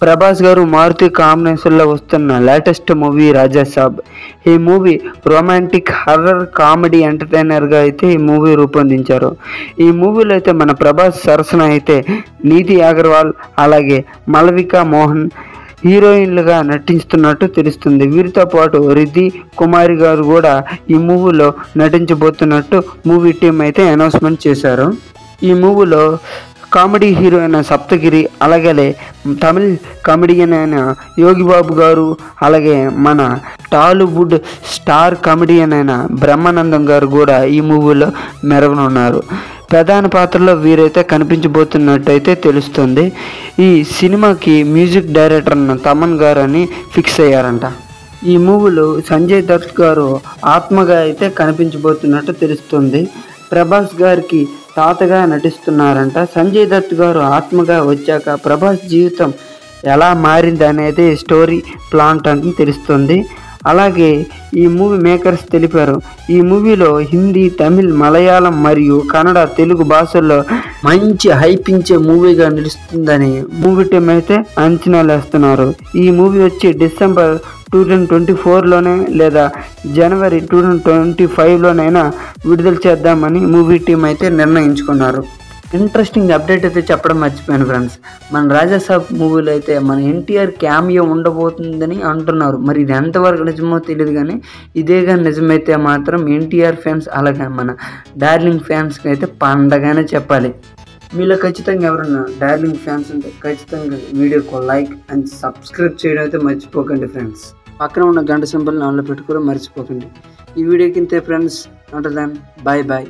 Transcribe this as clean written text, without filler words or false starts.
ప్రభాస్ గారు మారుతి కాంబినేషన్లో వస్తున్న లేటెస్ట్ మూవీ రాజా సాబ్. ఈ మూవీ రొమాంటిక్ హర్రర్ కామెడీ ఎంటర్టైనర్గా అయితే ఈ మూవీ రూపొందించారు. ఈ మూవీలో అయితే మన ప్రభాస్ సరసన అయితే నీతి అగర్వాల్ అలాగే మలవికా మోహన్ హీరోయిన్లుగా నటిస్తున్నట్టు తెలుస్తుంది. వీరితో పాటు రిద్ధి కుమారి గారు కూడా ఈ మూవీలో నటించబోతున్నట్టు మూవీ టీం అయితే అనౌన్స్మెంట్ చేశారు. ఈ మూవీలో కామెడీ హీరో అయిన సప్తగిరి, అలాగే తమిళ్ కామెడియన్ అయిన యోగిబాబు గారు, అలాగే మన టాలీవుడ్ స్టార్ కామెడియన్ అయిన బ్రహ్మానందం గారు కూడా ఈ మూవీలో మెరవనున్నారు. ప్రధాన పాత్రలో వీరైతే కనిపించబోతున్నట్టయితే తెలుస్తుంది. ఈ సినిమాకి మ్యూజిక్ డైరెక్టర్ తమన్ గారు అని ఫిక్స్ అయ్యారంట. ఈ మూవీలో సంజయ్ దత్ గారు ఆత్మగా అయితే కనిపించబోతున్నట్టు తెలుస్తుంది. ప్రభాస్ గారికి తాతగా నటిస్తున్నారంట. సంజయ్ దత్ గారు ఆత్మగా వచ్చాక ప్రభాస్ జీవితం ఎలా మారింది అనేది స్టోరీ ప్లాంట్ అని తెలుస్తుంది. అలాగే ఈ మూవీ మేకర్స్ తెలిపారు, ఈ మూవీలో హిందీ, తమిళ్, మలయాళం మరియు కన్నడ, తెలుగు భాషల్లో మంచి హైపించే మూవీగా నిలుస్తుందని మూవీ టీం అయితే అంచనాలు వేస్తున్నారు. ఈ మూవీ వచ్చి డిసెంబర్ 2024లోనే లేదా జనవరి 2025లోనైనా విడుదల చేద్దామని మూవీ టీం అయితే నిర్ణయించుకున్నారు. ఇంట్రెస్టింగ్ అప్డేట్ అయితే చెప్పడం మర్చిపోయాను ఫ్రెండ్స్. మన రాజా సాబ్ మూవీలో అయితే మన ఎన్టీఆర్ క్యామియో ఉండబోతుందని అంటున్నారు. మరి ఇది ఎంతవరకు నిజమో తెలియదు, కానీ ఇదేగా నిజమైతే మాత్రం ఎన్టీఆర్ ఫ్యాన్స్ అలాగే మన డార్లింగ్ ఫ్యాన్స్కి అయితే పండగానే చెప్పాలి. మీలో ఖచ్చితంగా ఎవరన్నా డార్లింగ్ ఫ్యాన్స్ ఉంటే ఖచ్చితంగా వీడియోకి లైక్ అండ్ సబ్స్క్రైబ్ చేయడం అయితే మర్చిపోకండి ఫ్రెండ్స్. పక్కన ఉన్న గంట సింబల్ని ఆన్లో పెట్టుకోవడం మర్చిపోకండి. ఈ వీడియోకి ఇంతే ఫ్రెండ్స్. అంటదాన్ bye bye.